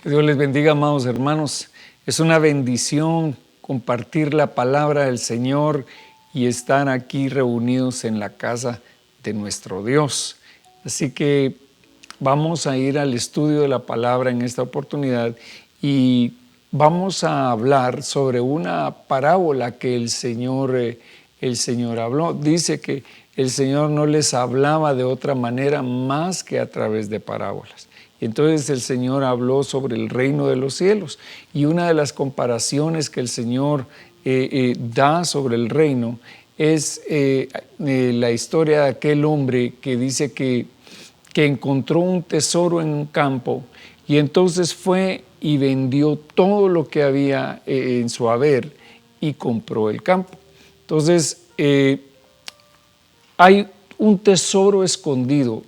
Que Dios les bendiga, amados hermanos. Es una bendición compartir la palabra del Señor y estar aquí reunidos en la casa de nuestro Dios. Así que vamos a ir al estudio de la palabra en esta oportunidad y vamos a hablar sobre una parábola que el Señor habló. Dice que el Señor no les hablaba de otra manera más que a través de parábolas. Y entonces el Señor habló sobre el reino de los cielos, y una de las comparaciones que el Señor da sobre el reino es la historia de aquel hombre que dice que encontró un tesoro en un campo, y entonces fue y vendió todo lo que había en su haber y compró el campo. Entonces hay un tesoro escondido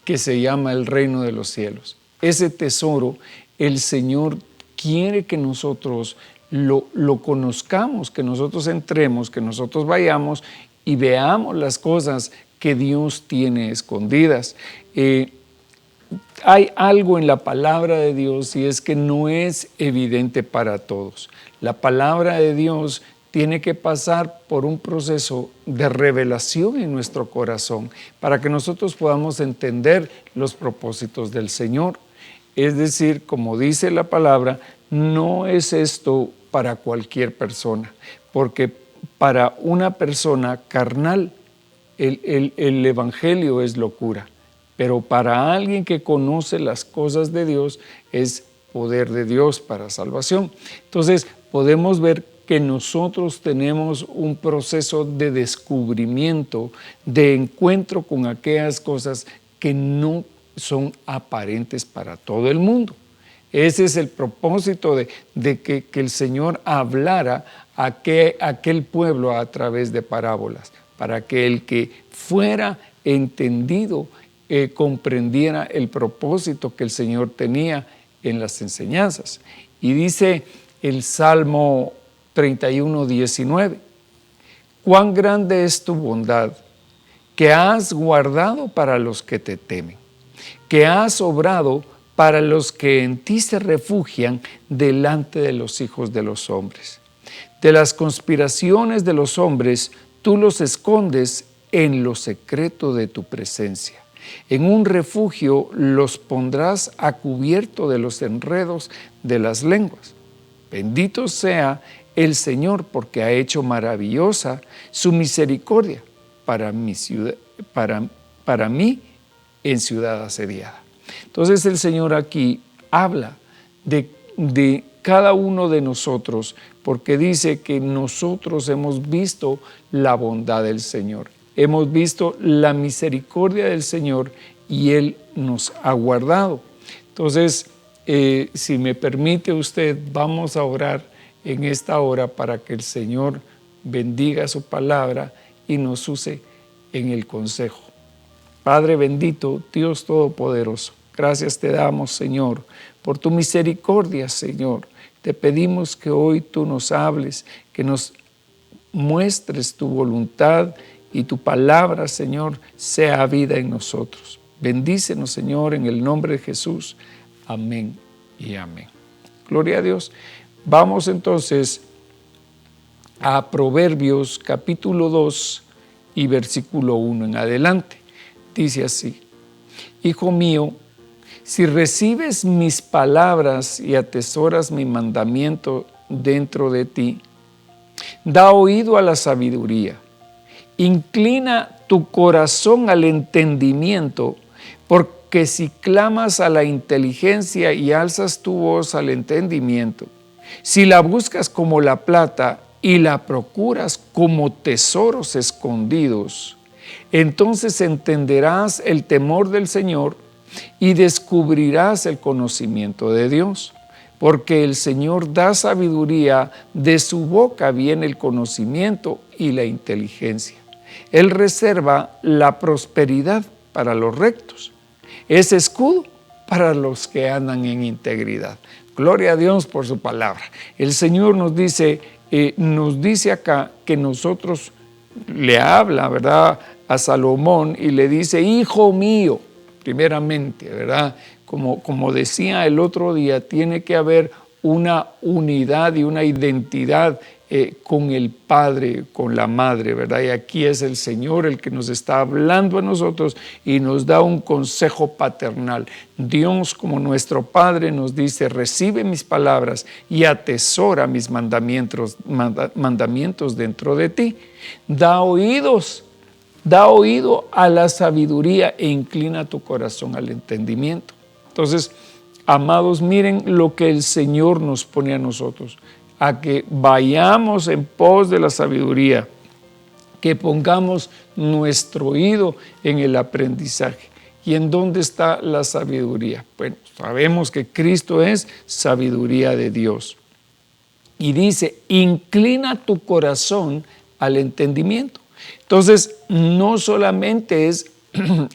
que se llama el reino de los cielos. Ese tesoro el Señor quiere que nosotros lo conozcamos, que nosotros entremos, que nosotros vayamos y veamos las cosas que Dios tiene escondidas. Hay algo en la palabra de Dios, y es que no es evidente para todos. La palabra de Dios tiene que pasar por un proceso de revelación en nuestro corazón para que nosotros podamos entender los propósitos del Señor. Es decir, como dice la palabra, no es esto para cualquier persona, porque para una persona carnal el evangelio es locura, pero para alguien que conoce las cosas de Dios es poder de Dios para salvación. Entonces podemos ver que nosotros tenemos un proceso de descubrimiento, de encuentro con aquellas cosas que no son aparentes para todo el mundo. Ese es el propósito de que el Señor hablara a aquel pueblo a través de parábolas, para que el que fuera entendido comprendiera el propósito que el Señor tenía en las enseñanzas. Y dice el Salmo 31:19, cuán grande es tu bondad, que has guardado para los que te temen, que has obrado para los que en ti se refugian delante de los hijos de los hombres. De las conspiraciones de los hombres tú los escondes en lo secreto de tu presencia. En un refugio los pondrás a cubierto de los enredos de las lenguas. Bendito sea el Señor, porque ha hecho maravillosa su misericordia para mí en ciudad asediada. Entonces el Señor aquí habla de cada uno de nosotros, porque dice que nosotros hemos visto la bondad del Señor, hemos visto la misericordia del Señor y Él nos ha guardado. Entonces, si me permite usted, vamos a orar en esta hora para que el Señor bendiga su palabra y nos use en el consejo. Padre bendito, Dios Todopoderoso, gracias te damos, Señor, por tu misericordia, Señor. Te pedimos que hoy tú nos hables, que nos muestres tu voluntad y tu palabra, Señor, sea vida en nosotros. Bendícenos, Señor, en el nombre de Jesús. Amén y amén. Gloria a Dios. Vamos entonces a Proverbios capítulo 2 y versículo 1 en adelante. Dice así: Hijo mío, si recibes mis palabras y atesoras mi mandamiento dentro de ti, da oído a la sabiduría, inclina tu corazón al entendimiento, porque si clamas a la inteligencia y alzas tu voz al entendimiento, si la buscas como la plata y la procuras como tesoros escondidos, entonces entenderás el temor del Señor y descubrirás el conocimiento de Dios, porque el Señor da sabiduría, de su boca viene el conocimiento y la inteligencia. Él reserva la prosperidad para los rectos, es escudo para los que andan en integridad. Gloria a Dios por su palabra. El Señor nos dice acá que nosotros le habla, ¿verdad?, a Salomón y le dice: hijo mío, primeramente, ¿verdad? como decía el otro día, tiene que haber una unidad y una identidad con el Padre, con la Madre, ¿verdad? Y aquí es el Señor el que nos está hablando a nosotros y nos da un consejo paternal. Dios, como nuestro Padre, nos dice: recibe mis palabras y atesora mis mandamientos dentro de ti. Da oído a la sabiduría e inclina tu corazón al entendimiento. Entonces, amados, miren lo que el Señor nos pone a nosotros: a que vayamos en pos de la sabiduría, que pongamos nuestro oído en el aprendizaje. ¿Y en dónde está la sabiduría? Bueno, sabemos que Cristo es sabiduría de Dios. Y dice: inclina tu corazón al entendimiento. Entonces, no solamente es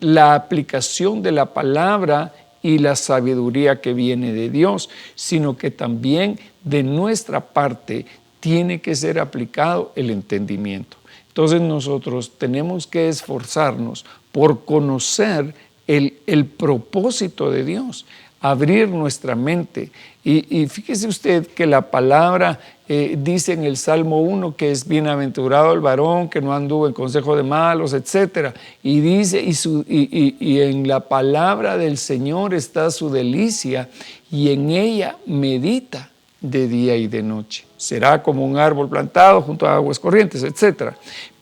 la aplicación de la palabra y la sabiduría que viene de Dios, sino que también de nuestra parte tiene que ser aplicado el entendimiento. Entonces nosotros tenemos que esforzarnos por conocer el propósito de Dios, abrir nuestra mente. Y fíjese usted que la palabra dice en el Salmo 1 que es bienaventurado el varón que no anduvo en consejo de malos, etc. Y dice, y en la palabra del Señor está su delicia, y en ella medita de día y de noche. Será como un árbol plantado junto a aguas corrientes, etc.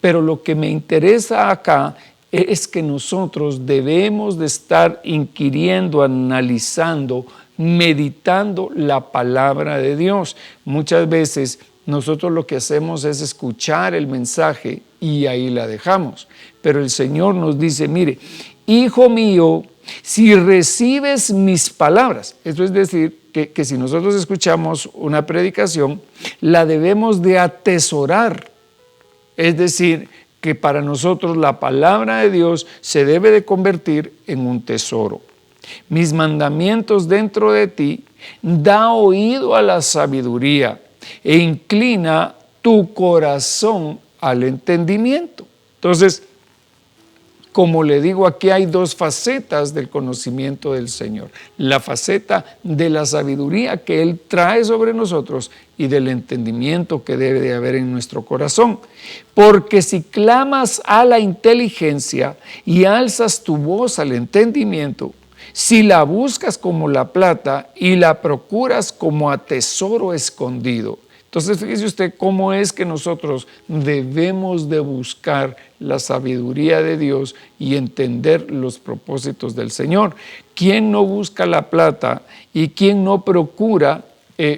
Pero lo que me interesa acá es que nosotros debemos de estar inquiriendo, analizando, meditando la palabra de Dios. Muchas veces nosotros lo que hacemos es escuchar el mensaje y ahí la dejamos. Pero el Señor nos dice: mire, hijo mío, si recibes mis palabras, eso es decir, que si nosotros escuchamos una predicación, la debemos de atesorar. Es decir, que para nosotros la palabra de Dios se debe de convertir en un tesoro. Mis mandamientos dentro de ti, da oído a la sabiduría e inclina tu corazón al entendimiento. Entonces, como le digo, aquí hay dos facetas del conocimiento del Señor: la faceta de la sabiduría que Él trae sobre nosotros y del entendimiento que debe de haber en nuestro corazón. Porque si clamas a la inteligencia y alzas tu voz al entendimiento, si la buscas como la plata y la procuras como a tesoro escondido. Entonces, fíjese usted cómo es que nosotros debemos de buscar la sabiduría de Dios y entender los propósitos del Señor. ¿Quién no busca la plata y quién no procura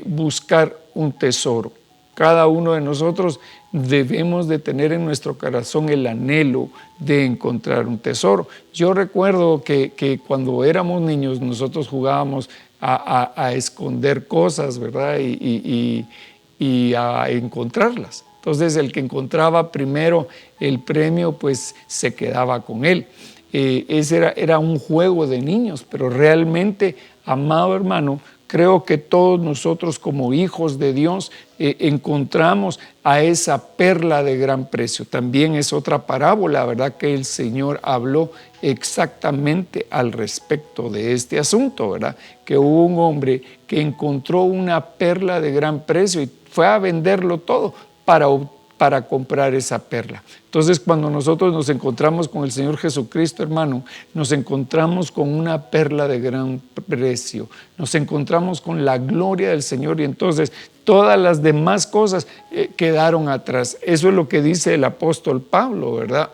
buscar un tesoro? Cada uno de nosotros debemos de tener en nuestro corazón el anhelo de encontrar un tesoro. Yo recuerdo que cuando éramos niños nosotros jugábamos a esconder cosas, ¿verdad? Y a encontrarlas. Entonces el que encontraba primero el premio pues se quedaba con él. Ese era un juego de niños, pero realmente, amado hermano, creo que todos nosotros como hijos de Dios encontramos a esa perla de gran precio. También es otra parábola, ¿verdad?, que el Señor habló exactamente al respecto de este asunto, ¿verdad? Que hubo un hombre que encontró una perla de gran precio y fue a venderlo todo para comprar esa perla. Entonces, cuando nosotros nos encontramos con el Señor Jesucristo, hermano, nos encontramos con una perla de gran precio, nos encontramos con la gloria del Señor, y entonces todas las demás cosas quedaron atrás. Eso es lo que dice el apóstol Pablo, ¿verdad?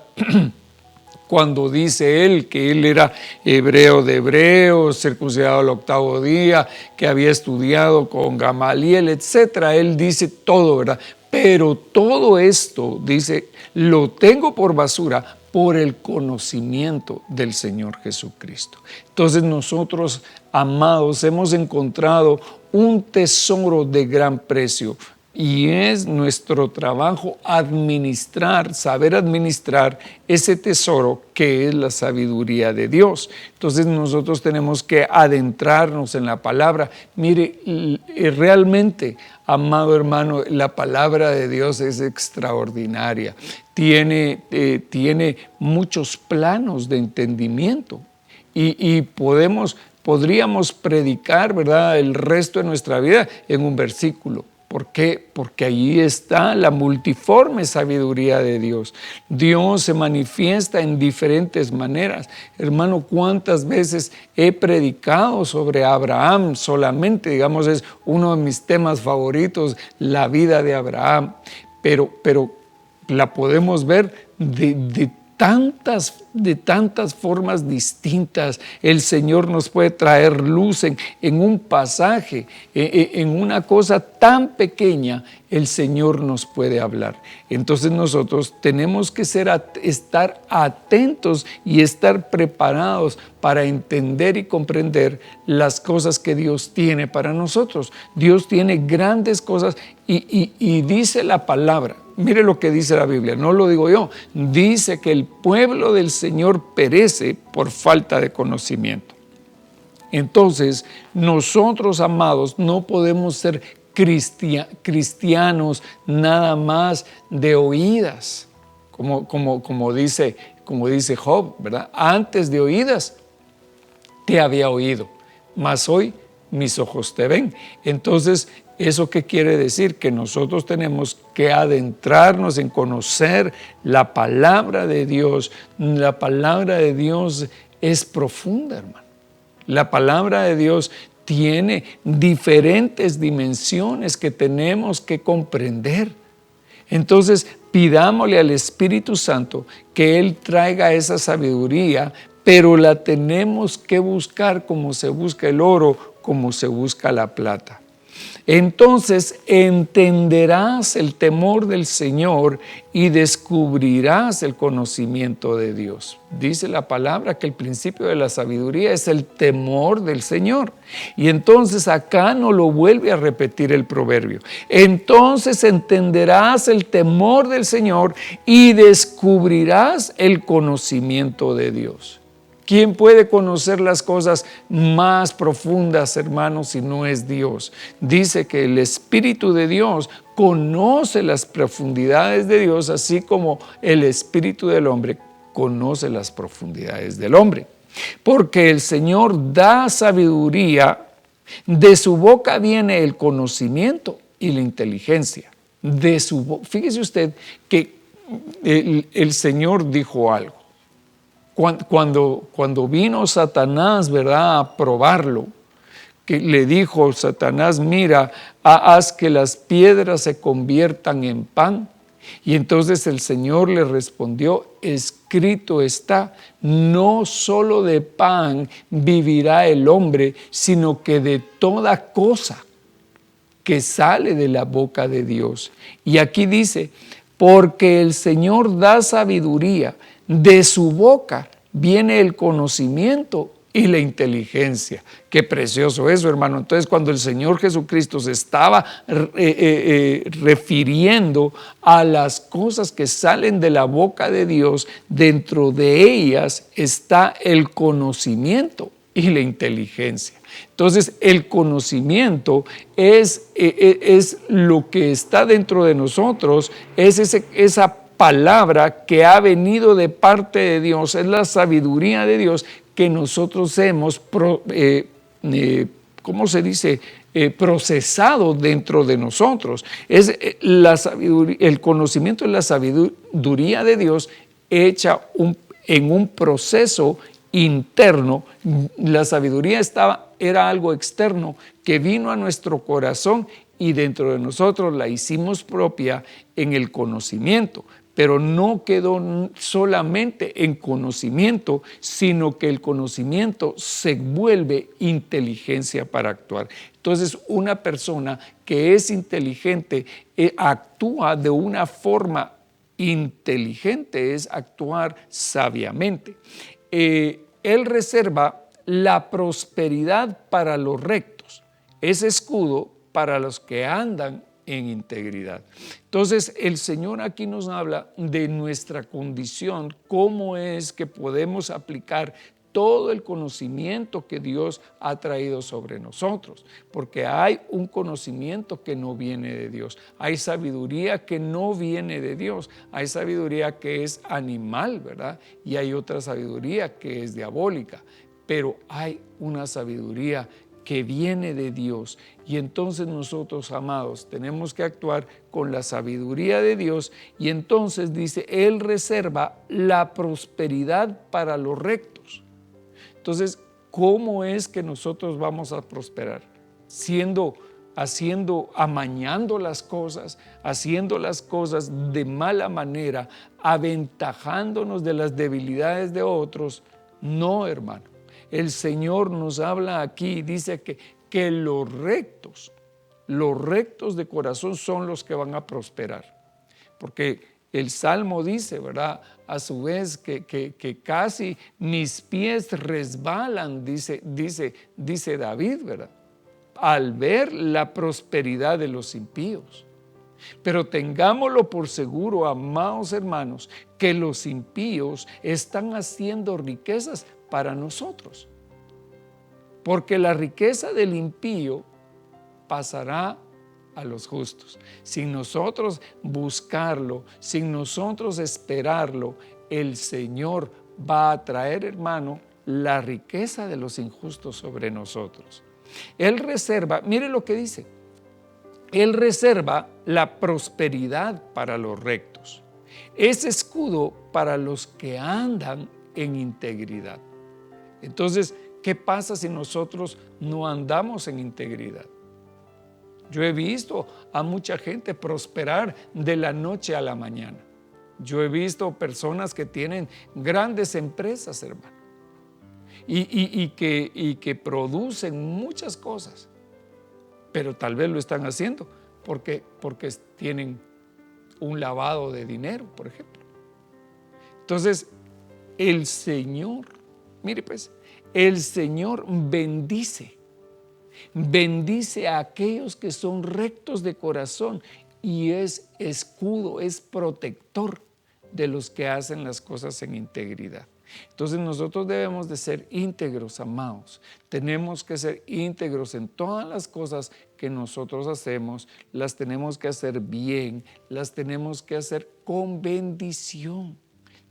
Cuando dice él que él era hebreo de hebreos, circuncidado al 8º día, que había estudiado con Gamaliel, etcétera. Él dice todo, ¿verdad? Pero todo esto, dice, lo tengo por basura por el conocimiento del Señor Jesucristo. Entonces nosotros, amados, hemos encontrado un tesoro de gran precio. Y es nuestro trabajo saber administrar ese tesoro que es la sabiduría de Dios. Entonces nosotros tenemos que adentrarnos en la palabra. Mire, realmente, amado hermano, la palabra de Dios es extraordinaria. Tiene muchos planos de entendimiento y podemos podríamos predicar, ¿verdad?, el resto de nuestra vida en un versículo. ¿Por qué? Porque allí está la multiforme sabiduría de Dios. Dios se manifiesta en diferentes maneras. Hermano, ¿cuántas veces he predicado sobre Abraham solamente? Digamos, es uno de mis temas favoritos, la vida de Abraham. Pero la podemos ver de tantas formas distintas. El Señor nos puede traer luz en un pasaje, en una cosa tan pequeña, el Señor nos puede hablar. Entonces nosotros tenemos que estar atentos y estar preparados para entender y comprender las cosas que Dios tiene para nosotros. Dios tiene grandes cosas y dice la palabra. Mire lo que dice la Biblia, no lo digo yo. Dice que el pueblo del Señor perece por falta de conocimiento. Entonces, nosotros, amados, no podemos ser cristianos nada más de oídas, como dice Job, ¿verdad? Antes de oídas te había oído, mas hoy mis ojos te ven. Entonces, ¿eso qué quiere decir? Que nosotros tenemos que adentrarnos en conocer la palabra de Dios. La palabra de Dios es profunda, hermano. La palabra de Dios tiene diferentes dimensiones que tenemos que comprender. Entonces, pidámosle al Espíritu Santo que Él traiga esa sabiduría, pero la tenemos que buscar como se busca el oro, como se busca la plata. Entonces entenderás el temor del Señor y descubrirás el conocimiento de Dios. Dice la palabra que el principio de la sabiduría es el temor del Señor. Y entonces acá no lo vuelve a repetir el proverbio. Entonces entenderás el temor del Señor y descubrirás el conocimiento de Dios. ¿Quién puede conocer las cosas más profundas, hermanos, si no es Dios? Dice que el Espíritu de Dios conoce las profundidades de Dios, así como el Espíritu del hombre conoce las profundidades del hombre. Porque el Señor da sabiduría, de su boca viene el conocimiento y la inteligencia. Fíjese usted que el Señor dijo algo. Cuando vino Satanás, ¿verdad?, a probarlo, que le dijo Satanás, mira, haz que las piedras se conviertan en pan. Y entonces el Señor le respondió, escrito está, no solo de pan vivirá el hombre, sino que de toda cosa que sale de la boca de Dios. Y aquí dice, porque el Señor da sabiduría, de su boca viene el conocimiento y la inteligencia. Qué precioso eso, hermano. Entonces, cuando el Señor Jesucristo se estaba refiriendo a las cosas que salen de la boca de Dios, dentro de ellas está el conocimiento y la inteligencia. Entonces, el conocimiento es lo que está dentro de nosotros, es esa palabra que ha venido de parte de Dios, es la sabiduría de Dios que nosotros hemos, procesado dentro de nosotros. Es la sabiduría, el conocimiento es la sabiduría de Dios hecha en un proceso interno. La sabiduría era algo externo que vino a nuestro corazón y dentro de nosotros la hicimos propia en el conocimiento. Pero no quedó solamente en conocimiento, sino que el conocimiento se vuelve inteligencia para actuar. Entonces, una persona que es inteligente actúa de una forma inteligente, es actuar sabiamente. Él reserva la prosperidad para los rectos, es escudo para los que andan en integridad. Entonces, el Señor aquí nos habla de nuestra condición, cómo es que podemos aplicar todo el conocimiento que Dios ha traído sobre nosotros, porque hay un conocimiento que no viene de Dios, hay sabiduría que no viene de Dios, hay sabiduría que es animal, ¿verdad? Y hay otra sabiduría que es diabólica. pero hay una sabiduría que viene de Dios. Y entonces nosotros, amados, tenemos que actuar con la sabiduría de Dios. Y entonces dice, Él reserva la prosperidad para los rectos. Entonces, ¿cómo es que nosotros vamos a prosperar? Amañando las cosas, haciendo las cosas de mala manera, aventajándonos de las debilidades de otros. No, hermano. El Señor nos habla aquí, dice que los rectos de corazón son los que van a prosperar. Porque el Salmo dice, ¿verdad? A su vez que casi mis pies resbalan, dice David, ¿verdad? Al ver la prosperidad de los impíos. Pero tengámoslo por seguro, amados hermanos, que los impíos están haciendo riquezas para nosotros. Porque la riqueza del impío pasará a los justos. Sin nosotros buscarlo, sin nosotros esperarlo, el Señor va a traer, hermano, la riqueza de los injustos sobre nosotros. Él reserva, mire lo que dice, Él reserva la prosperidad para los rectos. Es escudo para los que andan en integridad. Entonces, ¿qué pasa si nosotros no andamos en integridad? Yo he visto a mucha gente prosperar de la noche a la mañana. Yo he visto personas que tienen grandes empresas, hermano, y que producen muchas cosas, pero tal vez lo están haciendo porque tienen un lavado de dinero, por ejemplo. Entonces, el Señor, mire pues, el Señor bendice a aquellos que son rectos de corazón y es escudo, es protector de los que hacen las cosas en integridad. Entonces nosotros debemos de ser íntegros, amados. Tenemos que ser íntegros en todas las cosas que nosotros hacemos. Las tenemos que hacer bien, las tenemos que hacer con bendición.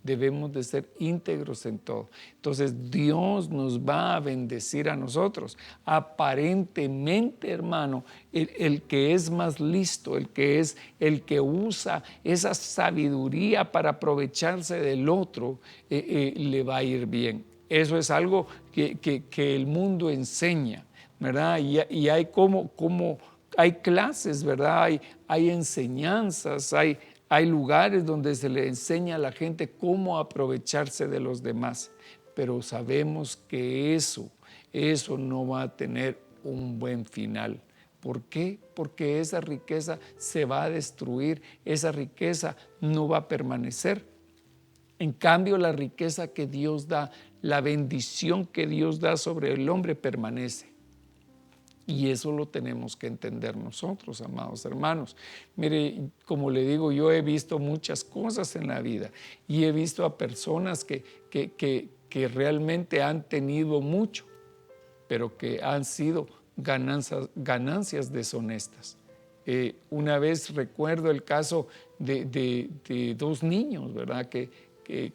Debemos de ser íntegros en todo. Entonces Dios nos va a bendecir a nosotros. Aparentemente, hermano, el que es más listo, el que usa esa sabiduría para aprovecharse del otro, le va a ir bien. Eso es algo que el mundo enseña, ¿verdad? Y hay hay clases, ¿verdad? Hay enseñanzas, hay lugares donde se le enseña a la gente cómo aprovecharse de los demás, pero sabemos que eso no va a tener un buen final. ¿Por qué? Porque esa riqueza se va a destruir, esa riqueza no va a permanecer. En cambio, la riqueza que Dios da, la bendición que Dios da sobre el hombre permanece. Y eso lo tenemos que entender nosotros, amados hermanos. Mire, como le digo, yo he visto muchas cosas en la vida y he visto a personas que realmente han tenido mucho, pero que han sido ganancias deshonestas. Una vez recuerdo el caso de dos niños, ¿verdad? Que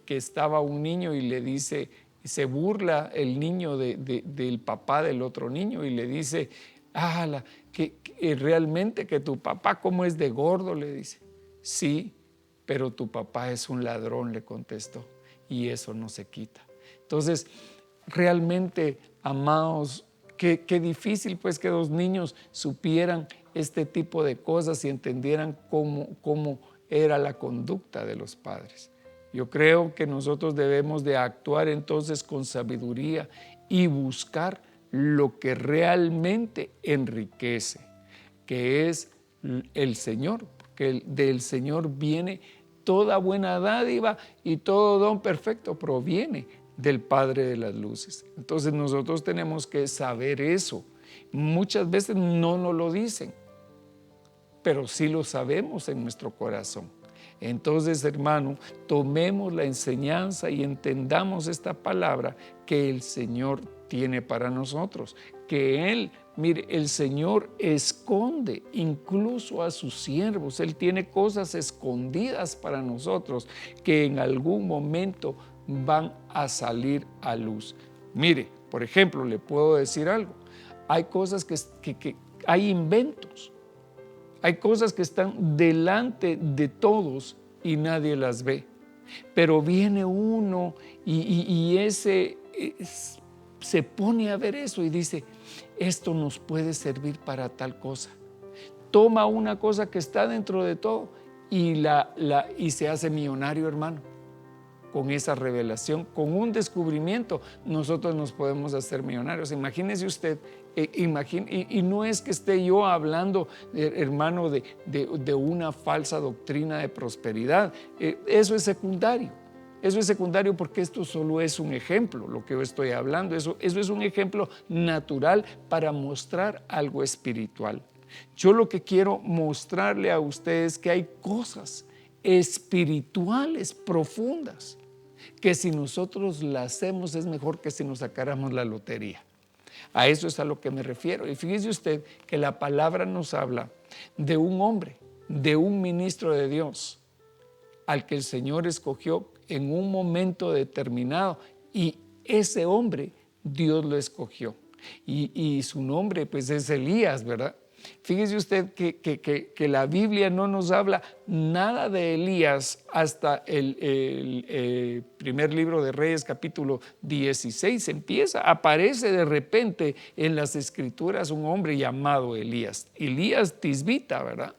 estaba un niño y le dice, se burla el niño del papá del otro niño y le dice, que realmente que tu papá cómo es de gordo, le dice. Sí, pero tu papá es un ladrón, le contestó, y eso no se quita. Entonces, realmente, amados, qué difícil pues que los niños supieran este tipo de cosas y entendieran cómo era la conducta de los padres. Yo creo que nosotros debemos de actuar entonces con sabiduría y buscar lo que realmente enriquece, que es el Señor, porque del Señor viene toda buena dádiva y todo don perfecto proviene del Padre de las luces. Entonces nosotros tenemos que saber eso. Muchas veces no nos lo dicen, pero sí lo sabemos en nuestro corazón. Entonces, hermano, tomemos la enseñanza y entendamos esta palabra que el Señor tiene para nosotros, que Él, mire, el Señor esconde incluso a sus siervos. Él tiene cosas escondidas para nosotros que en algún momento van a salir a luz. Mire, Por ejemplo, le puedo decir algo. Hay cosas que hay inventos. Hay cosas que están delante de todos y nadie las ve. Pero viene uno y ese se pone a ver eso y dice, esto nos puede servir para tal cosa. Toma una cosa que está dentro de todo y se hace millonario, hermano. Con esa revelación, con un descubrimiento, nosotros nos podemos hacer millonarios. Imagínese usted, y no es que esté yo hablando, hermano, de una falsa doctrina de prosperidad. Eso es secundario. Eso es secundario porque esto solo es un ejemplo, lo que yo estoy hablando. Eso es un ejemplo natural para mostrar algo espiritual. Yo lo que quiero mostrarle a ustedes es que hay cosas espirituales profundas que si nosotros la hacemos es mejor que si nos sacáramos la lotería. A eso es a lo que me refiero. Y fíjese usted que la palabra nos habla de un hombre, de un ministro de Dios, al que el Señor escogió en un momento determinado, y ese hombre Dios lo escogió. Y su nombre pues es Elías, ¿verdad? Fíjese usted que la Biblia no nos habla nada de Elías hasta el primer libro de Reyes, capítulo 16. Aparece de repente en las Escrituras un hombre llamado Elías Tisbita, ¿verdad?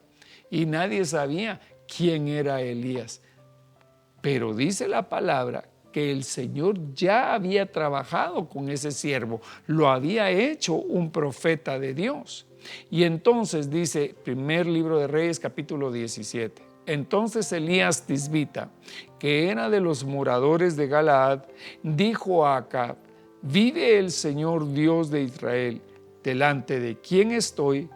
Y nadie sabía quién era Elías. Pero dice la palabra que el Señor ya había trabajado con ese siervo, lo había hecho un profeta de Dios. Y entonces dice, primer libro de Reyes, capítulo 17, entonces Elías Tisbita, que era de los moradores de Galaad, dijo a Acab, vive el Señor Dios de Israel, delante de quien estoy,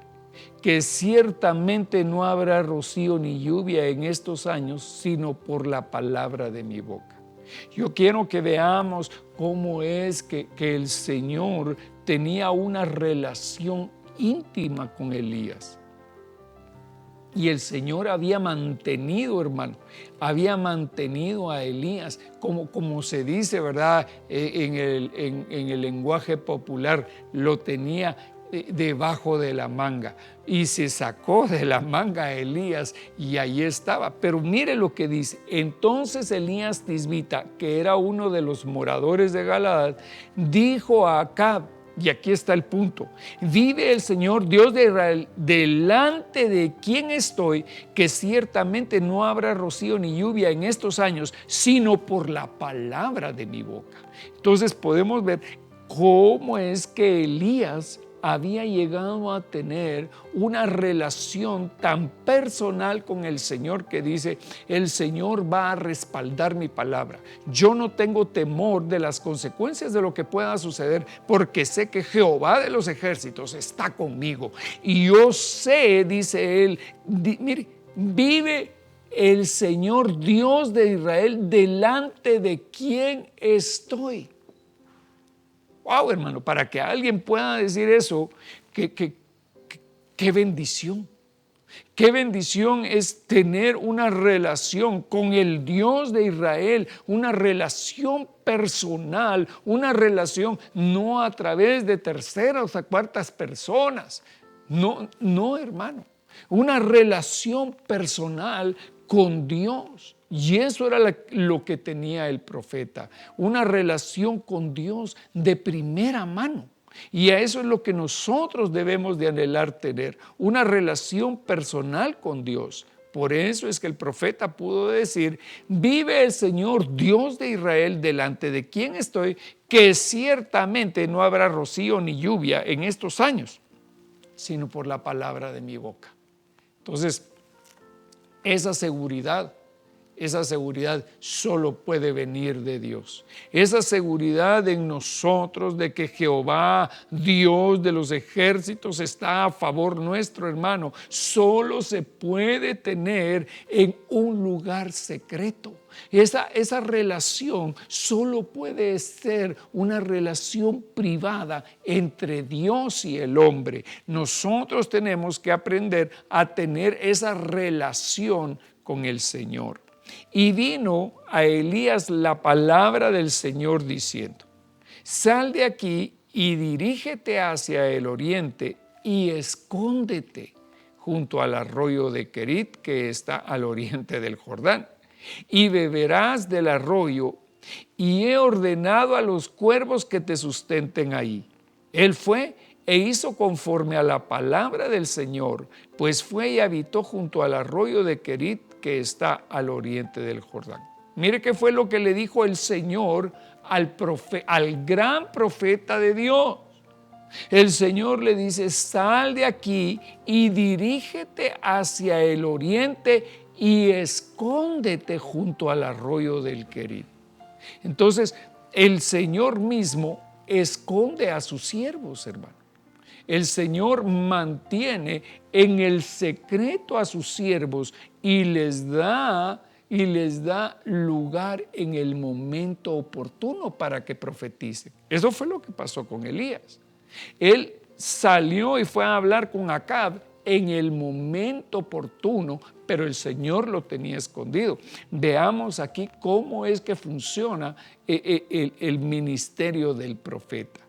que ciertamente no habrá rocío ni lluvia en estos años, sino por la palabra de mi boca. Yo quiero que veamos cómo es que el Señor tenía una relación íntima con Elías. Y el Señor había mantenido, hermano, había mantenido a Elías, como se dice, ¿verdad? En el lenguaje popular, lo tenía debajo de la manga, y se sacó de la manga a Elías y ahí estaba. Pero mire lo que dice, entonces Elías Tisbita, que era uno de los moradores de Galaad, dijo a Acab, y aquí está el punto, vive el Señor Dios de Israel, delante de quien estoy, que ciertamente no habrá rocío ni lluvia en estos años, sino por la palabra de mi boca. Entonces podemos ver cómo es que Elías había llegado a tener una relación tan personal con el Señor que dice, el Señor va a respaldar mi palabra. Yo no tengo temor de las consecuencias de lo que pueda suceder, porque sé que Jehová de los ejércitos está conmigo. Y yo sé, dice él, mire, vive el Señor Dios de Israel, delante de quien estoy. Wow, hermano, para que alguien pueda decir eso, qué bendición. Qué bendición es tener una relación con el Dios de Israel, una relación personal, una relación no a través de terceras o cuartas personas. No, hermano, una relación personal con Dios. Y eso era lo que tenía el profeta, una relación con Dios de primera mano. Y a eso es lo que nosotros debemos de anhelar tener, una relación personal con Dios. Por eso es que el profeta pudo decir, vive el Señor Dios de Israel, delante de quien estoy, que ciertamente no habrá rocío ni lluvia en estos años, sino por la palabra de mi boca. Entonces, esa seguridad solo puede venir de Dios. Esa seguridad en nosotros de que Jehová, Dios de los ejércitos, está a favor nuestro, hermano, solo se puede tener en un lugar secreto. Esa relación solo puede ser una relación privada entre Dios y el hombre. Nosotros tenemos que aprender a tener esa relación con el Señor. Y vino a Elías la palabra del Señor diciendo, sal de aquí y dirígete hacia el oriente y escóndete junto al arroyo de Querit, que está al oriente del Jordán, y beberás del arroyo, y he ordenado a los cuervos que te sustenten ahí. Él fue e hizo conforme a la palabra del Señor, pues fue y habitó junto al arroyo de Querit, que está al oriente del Jordán. Mire qué fue lo que le dijo el Señor al gran profeta de Dios. El Señor le dice, sal de aquí y dirígete hacia el oriente y escóndete junto al arroyo del Querit. Entonces, el Señor mismo esconde a sus siervos, hermano. El Señor mantiene en el secreto a sus siervos y les da lugar en el momento oportuno para que profeticen. Eso fue lo que pasó con Elías. Él salió y fue a hablar con Acab en el momento oportuno, pero el Señor lo tenía escondido. Veamos aquí cómo es que funciona el ministerio del profeta.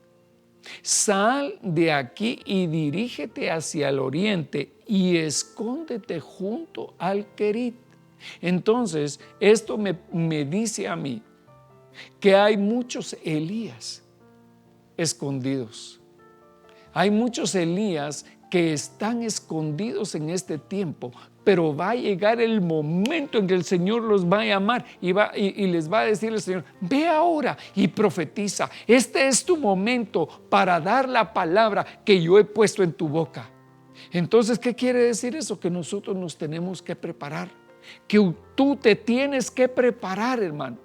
Sal de aquí y dirígete hacia el oriente y escóndete junto al Querit. Entonces, esto me dice a mí que hay muchos Elías escondidos. Hay muchos Elías que están escondidos en este tiempo, pero va a llegar el momento en que el Señor los va a llamar y les va a decir el Señor, ve ahora y profetiza. Este es tu momento para dar la palabra que yo he puesto en tu boca. Entonces, ¿qué quiere decir eso? Que nosotros nos tenemos que preparar, que tú te tienes que preparar, hermano.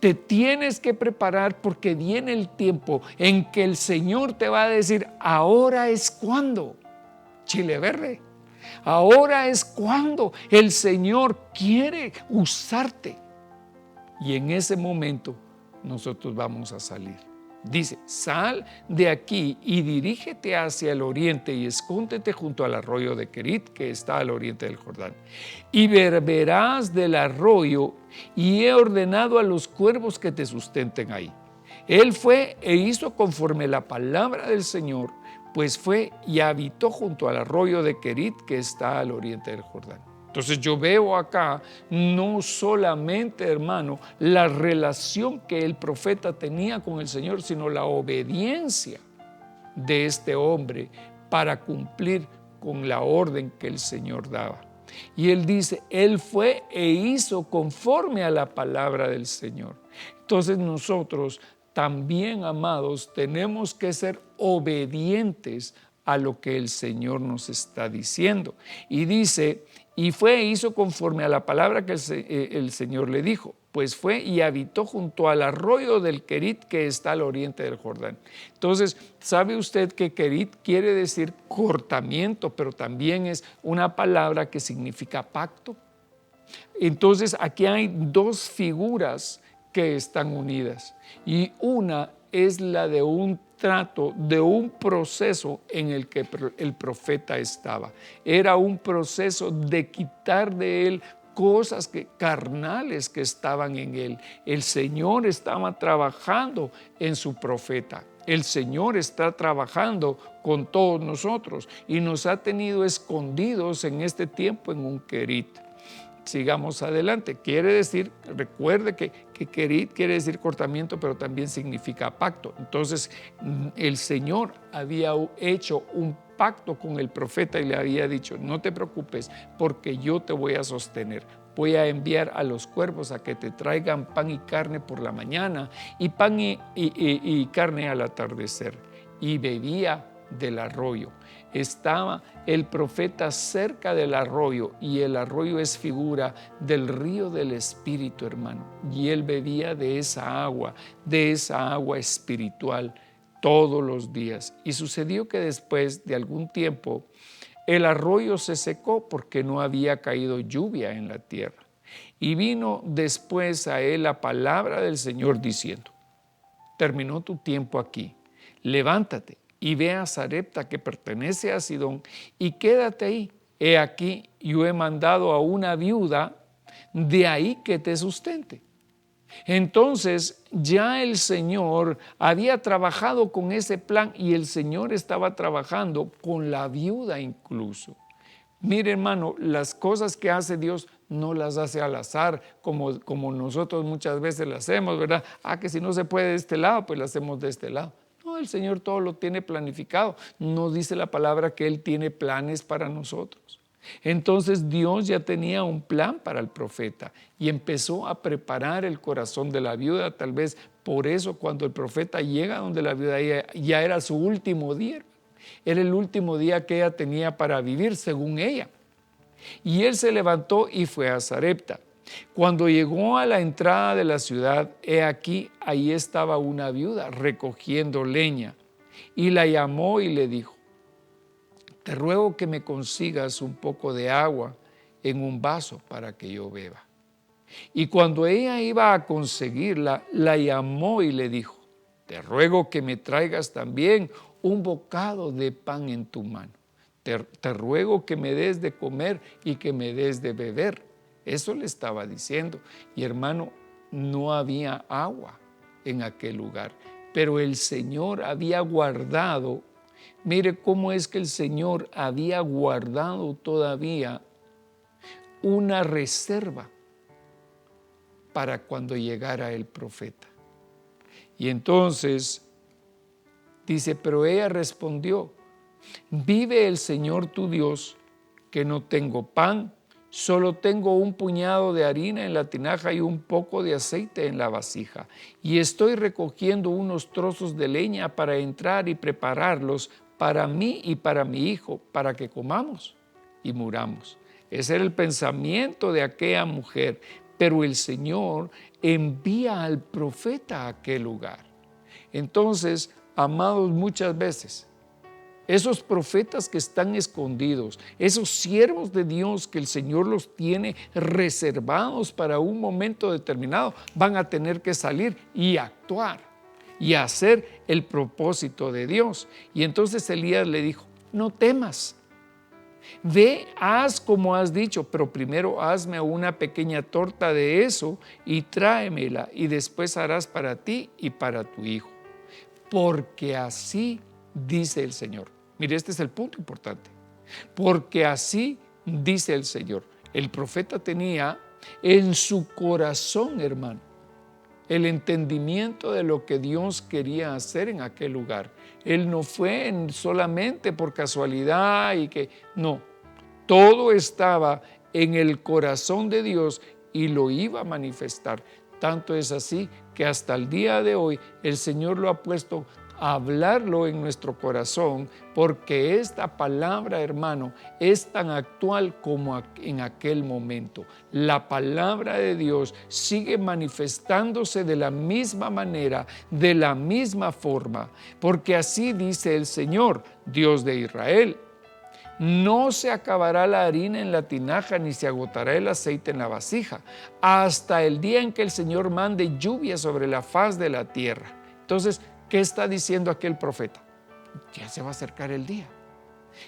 Te tienes que preparar porque viene el tiempo en que el Señor te va a decir, ahora es cuando, chile verde, ahora es cuando el Señor quiere usarte. Y en ese momento nosotros vamos a salir. Dice, sal de aquí y dirígete hacia el oriente y escóndete junto al arroyo de Querit, que está al oriente del Jordán. Y beberás del arroyo, y he ordenado a los cuervos que te sustenten ahí. Él fue e hizo conforme la palabra del Señor, pues fue y habitó junto al arroyo de Querit, que está al oriente del Jordán. Entonces yo veo acá no solamente, hermano, la relación que el profeta tenía con el Señor, sino la obediencia de este hombre para cumplir con la orden que el Señor daba. Y él dice, él fue e hizo conforme a la palabra del Señor. Entonces nosotros también, amados, tenemos que ser obedientes a lo que el Señor nos está diciendo. Y dice, y fue e hizo conforme a la palabra que el Señor le dijo, pues fue y habitó junto al arroyo del Querit, que está al oriente del Jordán. Entonces, ¿sabe usted que Querit quiere decir cortamiento, pero también es una palabra que significa pacto? Entonces, aquí hay dos figuras que están unidas, y una es la de un trato, de un proceso en el que el profeta estaba. Era un proceso de quitar de él cosas carnales que estaban en él. El Señor estaba trabajando en su profeta. El Señor está trabajando con todos nosotros y nos ha tenido escondidos en este tiempo en un Querit. Sigamos adelante. Quiere decir, recuerde que Querit quiere decir cortamiento, pero también significa pacto. Entonces, el Señor había hecho un pacto con el profeta y le había dicho, no te preocupes porque yo te voy a sostener. Voy a enviar a los cuervos a que te traigan pan y carne por la mañana y pan y carne al atardecer. Y bebía del arroyo. Estaba el profeta cerca del arroyo, y el arroyo es figura del río del Espíritu, hermano. Y él bebía de esa agua espiritual todos los días. Y sucedió que después de algún tiempo el arroyo se secó porque no había caído lluvia en la tierra. Y vino después a él la palabra del Señor diciendo, terminó tu tiempo aquí, levántate y ve a Sarepta, que pertenece a Sidón, y quédate ahí. He aquí, yo he mandado a una viuda de ahí que te sustente. Entonces ya el Señor había trabajado con ese plan y el Señor estaba trabajando con la viuda incluso. Mire, hermano, las cosas que hace Dios no las hace al azar, como nosotros muchas veces las hacemos, ¿verdad? Que si no se puede de este lado, pues lo hacemos de este lado. No, el Señor todo lo tiene planificado. No dice la palabra que Él tiene planes para nosotros. Entonces Dios ya tenía un plan para el profeta y empezó a preparar el corazón de la viuda. Tal vez por eso cuando el profeta llega donde la viuda ya era su último día. Era el último día que ella tenía para vivir, según ella. Y él se levantó y fue a Sarepta. Cuando llegó a la entrada de la ciudad, he aquí, ahí estaba una viuda recogiendo leña. Y la llamó y le dijo: te ruego que me consigas un poco de agua en un vaso para que yo beba. Y cuando ella iba a conseguirla, la llamó y le dijo: te ruego que me traigas también un bocado de pan en tu mano. Te ruego que me des de comer y que me des de beber. Eso le estaba diciendo. Y hermano, no había agua en aquel lugar, pero el Señor había guardado. Mire cómo es que el Señor había guardado todavía una reserva para cuando llegara el profeta. Y entonces dice, pero ella respondió: vive el Señor tu Dios, que no tengo pan, solo tengo un puñado de harina en la tinaja y un poco de aceite en la vasija. Y estoy recogiendo unos trozos de leña para entrar y prepararlos para mí y para mi hijo, para que comamos y muramos. Ese era el pensamiento de aquella mujer. Pero el Señor envía al profeta a aquel lugar. Entonces, amados, muchas veces esos profetas que están escondidos, esos siervos de Dios que el Señor los tiene reservados para un momento determinado, van a tener que salir y actuar y hacer el propósito de Dios. Y entonces Elías le dijo: no temas, ve, haz como has dicho, pero primero hazme una pequeña torta de eso y tráemela, y después harás para ti y para tu hijo. Porque así dice el Señor. Mire, este es el punto importante. Porque así dice el Señor. El profeta tenía en su corazón, hermano, el entendimiento de lo que Dios quería hacer en aquel lugar. Él no fue solamente por casualidad y que no. Todo estaba en el corazón de Dios y lo iba a manifestar. Tanto es así que hasta el día de hoy el Señor lo ha puesto a hablarlo en nuestro corazón, porque esta palabra, hermano, es tan actual como en aquel momento. La palabra de Dios sigue manifestándose de la misma manera, de la misma forma, porque así dice el Señor, Dios de Israel: no se acabará la harina en la tinaja, ni se agotará el aceite en la vasija, hasta el día en que el Señor mande lluvia sobre la faz de la tierra. Entonces, ¿qué está diciendo aquel profeta? Ya se va a acercar el día.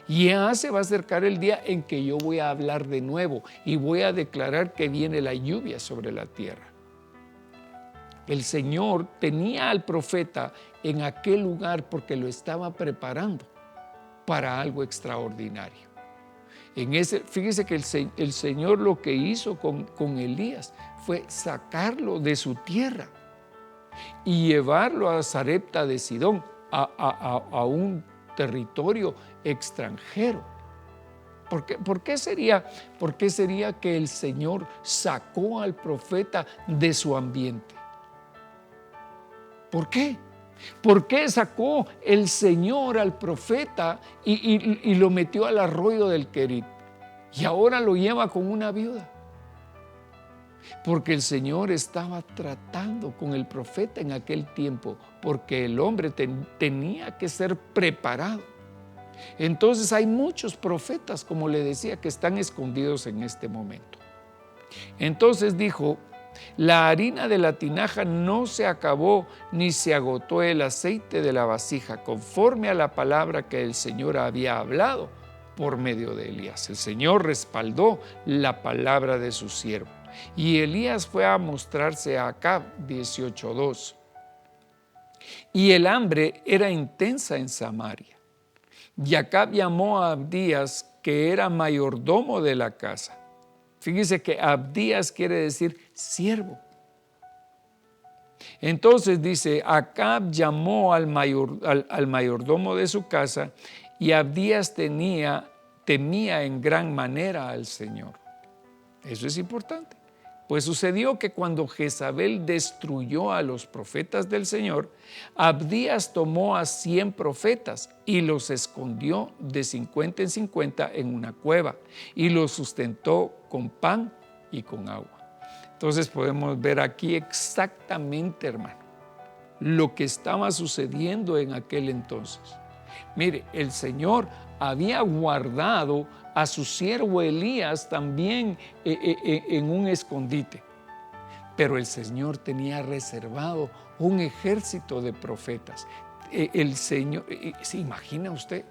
Ya se va a acercar el día en que yo voy a hablar de nuevo y voy a declarar que viene la lluvia sobre la tierra. El Señor tenía al profeta en aquel lugar porque lo estaba preparando para algo extraordinario. Fíjese que el Señor lo que hizo con Elías fue sacarlo de su tierra y llevarlo a Sarepta de Sidón, a un territorio extranjero. ¿Por qué sería que el Señor sacó al profeta de su ambiente? ¿Por qué? ¿Por qué sacó el Señor al profeta y lo metió al arroyo del Querit? Y ahora lo lleva con una viuda. Porque el Señor estaba tratando con el profeta en aquel tiempo, porque el hombre tenía que ser preparado. Entonces hay muchos profetas, como le decía, que están escondidos en este momento. Entonces dijo: la harina de la tinaja no se acabó, ni se agotó el aceite de la vasija, conforme a la palabra que el Señor había hablado por medio de Elías. El Señor respaldó la palabra de su siervo. Y Elías fue a mostrarse a Acab, 18:2. Y el hambre era intensa en Samaria. Y Acab llamó a Abdías, que era mayordomo de la casa. Fíjese que Abdías quiere decir siervo. Entonces dice, Acab llamó al mayordomo de su casa, y Abdías temía en gran manera al Señor. Eso es importante. Pues sucedió que cuando Jezabel destruyó a los profetas del Señor, Abdías tomó a 100 profetas y los escondió de 50 en 50 en una cueva y los sustentó con pan y con agua. Entonces podemos ver aquí exactamente, hermano, lo que estaba sucediendo en aquel entonces. Mire, el Señor había guardado a su siervo Elías también en un escondite, pero el Señor tenía reservado un ejército de profetas. El Señor, ¿se imagina usted?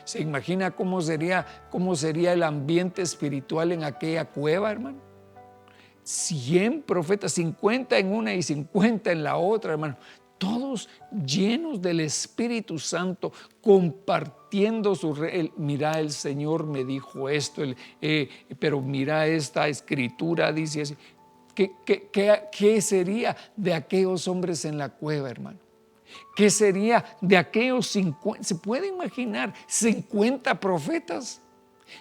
¿Se imagina cómo sería el ambiente espiritual en aquella cueva, hermano? 100 profetas, 50 en una y 50 en la otra, hermano. Todos llenos del Espíritu Santo, compartiendo mira, el Señor me dijo esto, pero mira esta escritura, dice así. ¿Qué sería de aquellos hombres en la cueva, hermano? ¿Qué sería de aquellos 50? ¿Se puede imaginar 50 profetas?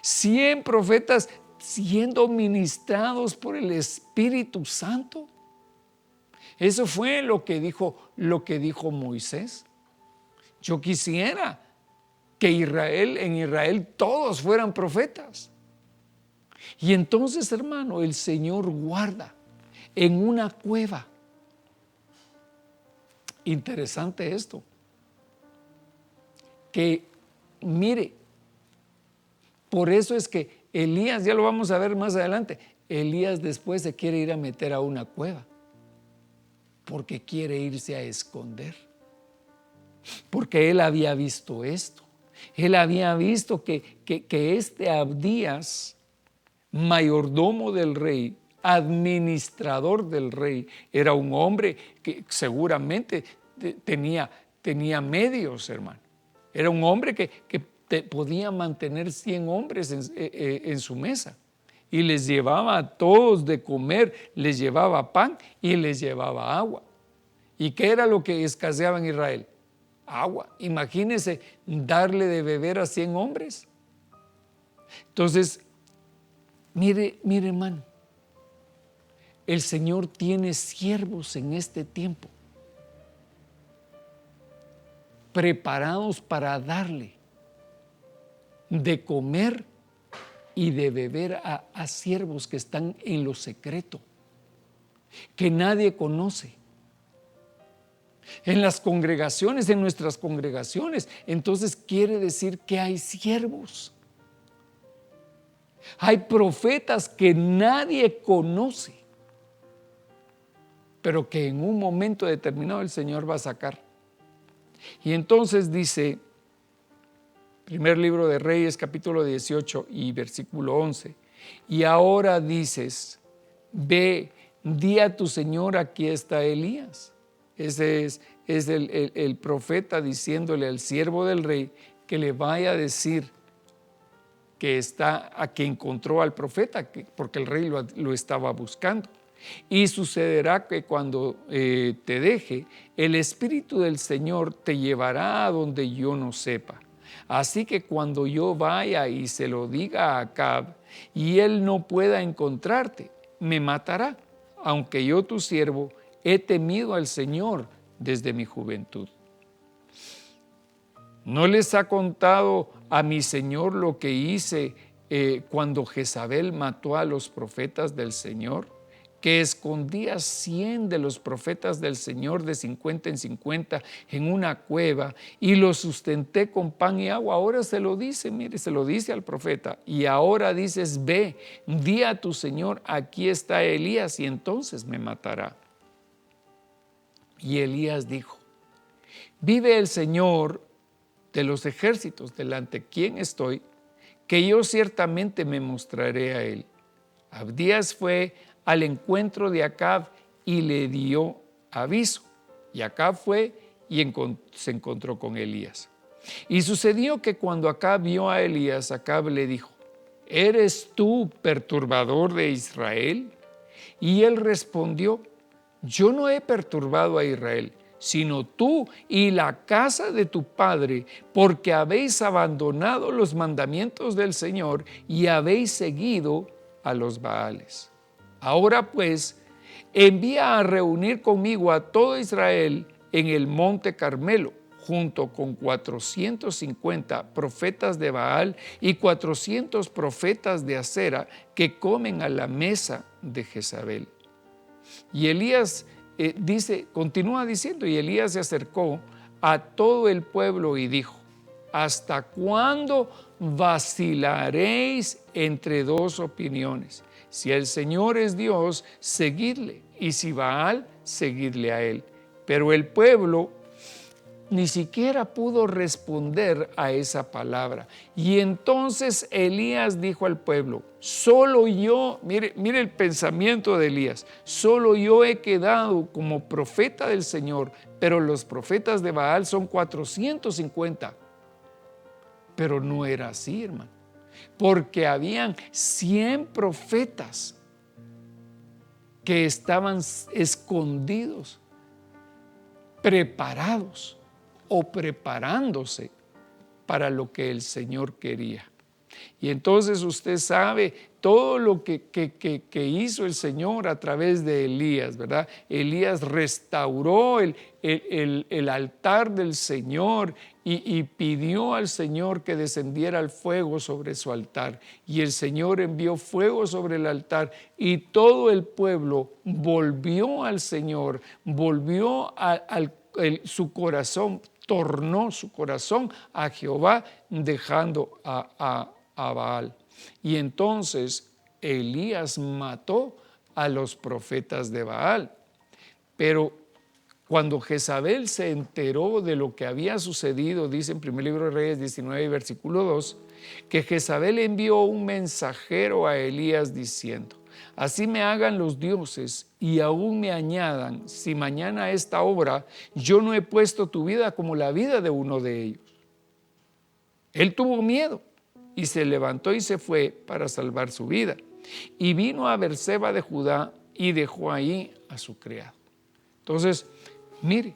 100 profetas siendo ministrados por el Espíritu Santo. Eso fue lo que dijo Moisés. Yo quisiera que en Israel todos fueran profetas. Y entonces, hermano, el Señor guarda en una cueva. Interesante esto. Que, mire, por eso es que Elías, ya lo vamos a ver más adelante, Elías después se quiere ir a meter a una cueva. Porque quiere irse a esconder. Porque él había visto esto. Él había visto que este Abdías, mayordomo del rey, administrador del rey, era un hombre que seguramente tenía medios, hermano. Era un hombre que podía mantener 100 hombres en su mesa. Y les llevaba a todos de comer, les llevaba pan y les llevaba agua. ¿Y qué era lo que escaseaba en Israel? Agua. Imagínense darle de beber a 100 hombres. Entonces, mire hermano, el Señor tiene siervos en este tiempo preparados para darle de comer y de beber a siervos que están en lo secreto, que nadie conoce. En las congregaciones, en nuestras congregaciones, entonces quiere decir que hay siervos. Hay profetas que nadie conoce, pero que en un momento determinado el Señor va a sacar. Y entonces dice, primer libro de Reyes, capítulo 18 y versículo 11, y ahora dices, ve, di a tu Señor, aquí está Elías. Ese es el profeta diciéndole al siervo del rey que le vaya a decir que encontró al profeta, porque el rey lo estaba buscando. Y sucederá que cuando te deje, el Espíritu del Señor te llevará a donde yo no sepa. Así que cuando yo vaya y se lo diga a Acab y él no pueda encontrarte, me matará, aunque yo tu siervo he temido al Señor desde mi juventud. ¿No les ha contado a mi Señor lo que hice cuando Jezabel mató a los profetas del Señor? Que escondía 100 de los profetas del Señor de 50 en 50 en una cueva y los sustenté con pan y agua. Ahora se lo dice, mire, se lo dice al profeta. Y ahora dices, ve, di a tu Señor, aquí está Elías y entonces me matará. Y Elías dijo, vive el Señor de los ejércitos delante quien estoy, que yo ciertamente me mostraré a él. Abdías fue al encuentro de Acab y le dio aviso. Y Acab fue y se encontró con Elías. Y sucedió que cuando Acab vio a Elías, Acab le dijo: ¿eres tú perturbador de Israel? Y él respondió: yo no he perturbado a Israel, sino tú y la casa de tu padre, porque habéis abandonado los mandamientos del Señor y habéis seguido a los Baales. Ahora pues, envía a reunir conmigo a todo Israel en el monte Carmelo, junto con 450 profetas de Baal y 400 profetas de Acera que comen a la mesa de Jezabel. Y Elías continúa diciendo, y Elías se acercó a todo el pueblo y dijo: ¿hasta cuándo vacilaréis entre dos opiniones? Si el Señor es Dios, seguidle, y si Baal, seguidle a él. Pero el pueblo ni siquiera pudo responder a esa palabra. Y entonces Elías dijo al pueblo: solo yo, mire el pensamiento de Elías, solo yo he quedado como profeta del Señor, pero los profetas de Baal son 450. Pero no era así, hermano, porque habían 100 profetas que estaban escondidos, preparados o preparándose para lo que el Señor quería. Y entonces usted sabe todo lo que hizo el Señor a través de Elías, ¿verdad? Elías restauró el altar del Señor y pidió al Señor que descendiera el fuego sobre su altar. Y el Señor envió fuego sobre el altar y todo el pueblo volvió al Señor, volvió su corazón, tornó su corazón a Jehová, dejando a Baal. Y entonces Elías mató a los profetas de Baal. Pero cuando Jezabel se enteró de lo que había sucedido, dice en 1 Libro de Reyes 19, versículo 2, que Jezabel envió un mensajero a Elías diciendo: así me hagan los dioses y aún me añadan, si mañana a esta hora yo no he puesto tu vida como la vida de uno de ellos. Él tuvo miedo y se levantó y se fue para salvar su vida. Y vino a Berseba de Judá y dejó ahí a su criado. Entonces, mire,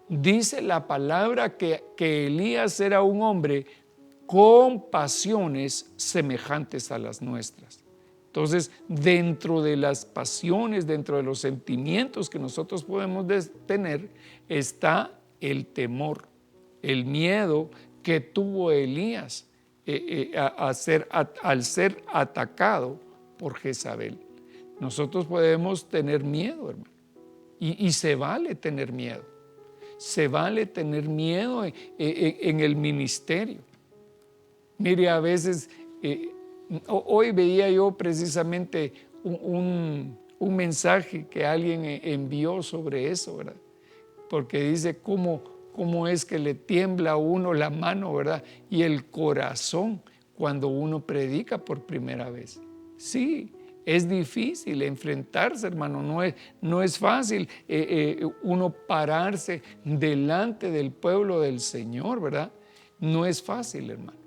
dice la palabra que Elías era un hombre con pasiones semejantes a las nuestras. Entonces, dentro de las pasiones, dentro de los sentimientos que nosotros podemos tener, está el temor, el miedo que tuvo Elías al ser atacado por Jezabel. Nosotros podemos tener miedo, hermano, y se vale tener miedo. Se vale tener miedo en el ministerio. Mire, a veces, hoy veía yo precisamente un mensaje que alguien envió sobre eso, ¿verdad? Porque dice cómo es que le tiembla a uno la mano, ¿verdad? Y el corazón cuando uno predica por primera vez. Sí, es difícil enfrentarse, hermano, no es fácil uno pararse delante del pueblo del Señor, ¿verdad? No es fácil, hermano.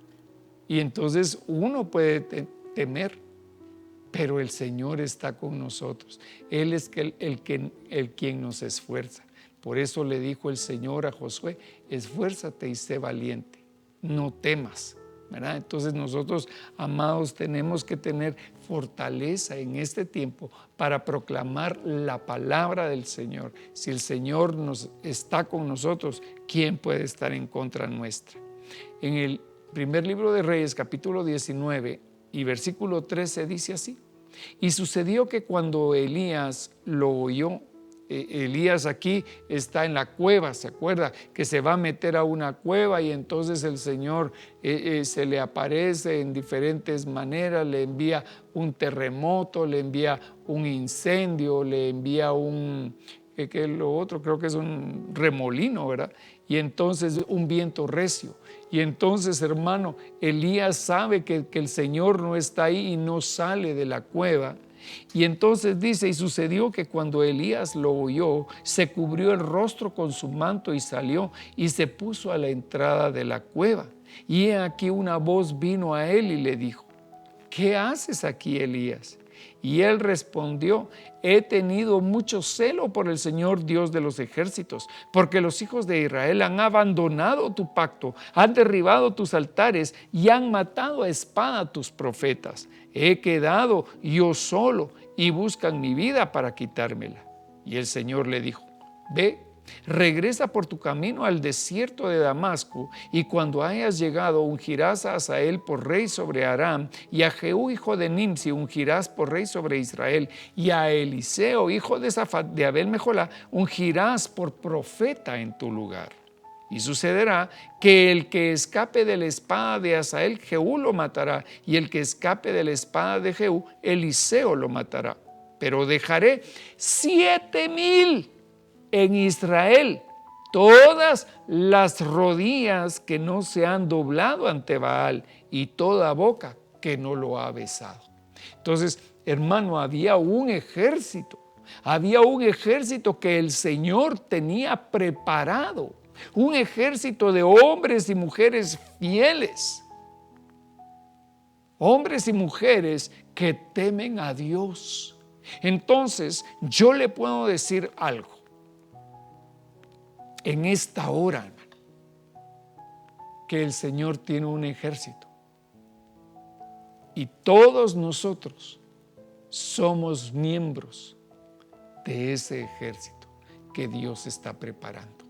Y entonces uno puede temer, pero el Señor está con nosotros. Él es el quien nos esfuerza. Por eso le dijo el Señor a Josué: esfuérzate y sé valiente, no temas, ¿verdad? Entonces nosotros, amados, tenemos que tener fortaleza en este tiempo para proclamar la palabra del Señor. Si el Señor está con nosotros, ¿quién puede estar en contra nuestra? En el primer libro de Reyes, capítulo 19 y versículo 13 dice así: y sucedió que cuando Elías lo oyó, Elías aquí está en la cueva, ¿se acuerda? Que se va a meter a una cueva y entonces el Señor se le aparece en diferentes maneras, le envía un terremoto, le envía un incendio, le envía que es lo otro, creo que es un remolino, ¿verdad? Y entonces un viento recio. Y entonces, hermano, Elías sabe que el Señor no está ahí y no sale de la cueva. Y entonces dice, y sucedió que cuando Elías lo oyó, se cubrió el rostro con su manto y salió y se puso a la entrada de la cueva. Y he aquí una voz vino a él y le dijo: ¿qué haces aquí, Elías? Y él respondió: he tenido mucho celo por el Señor Dios de los ejércitos, porque los hijos de Israel han abandonado tu pacto, han derribado tus altares y han matado a espada a tus profetas. He quedado yo solo y buscan mi vida para quitármela. Y el Señor le dijo: ve, regresa por tu camino al desierto de Damasco, y cuando hayas llegado ungirás a Hazael por rey sobre Aram, y a Jehú hijo de Nimsi ungirás por rey sobre Israel, y a Eliseo hijo de Safat de Abel Meholá ungirás por profeta en tu lugar. Y sucederá que el que escape de la espada de Hazael, Jehú lo matará, y el que escape de la espada de Jehú, Eliseo lo matará. Pero dejaré 7,000 en Israel, todas las rodillas que no se han doblado ante Baal y toda boca que no lo ha besado. Entonces, hermano, había un ejército que el Señor tenía preparado, un ejército de hombres y mujeres fieles, hombres y mujeres que temen a Dios. Entonces, yo le puedo decir algo. En esta hora, hermano, que el Señor tiene un ejército y todos nosotros somos miembros de ese ejército que Dios está preparando,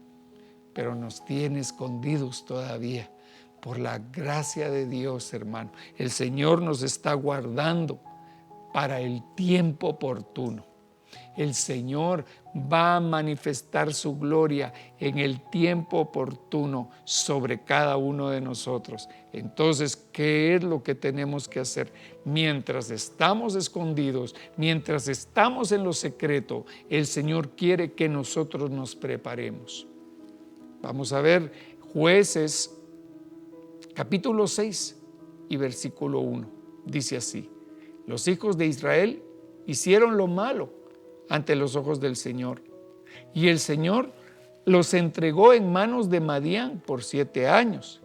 pero nos tiene escondidos todavía. Por la gracia de Dios, hermano, el Señor nos está guardando para el tiempo oportuno. El Señor va a manifestar su gloria en el tiempo oportuno sobre cada uno de nosotros. Entonces, ¿qué es lo que tenemos que hacer? Mientras estamos escondidos, mientras estamos en lo secreto, el Señor quiere que nosotros nos preparemos. Vamos a ver Jueces capítulo 6 y versículo 1. Dice así: los hijos de Israel hicieron lo malo ante los ojos del Señor, y el Señor los entregó en manos de Madián por 7 años,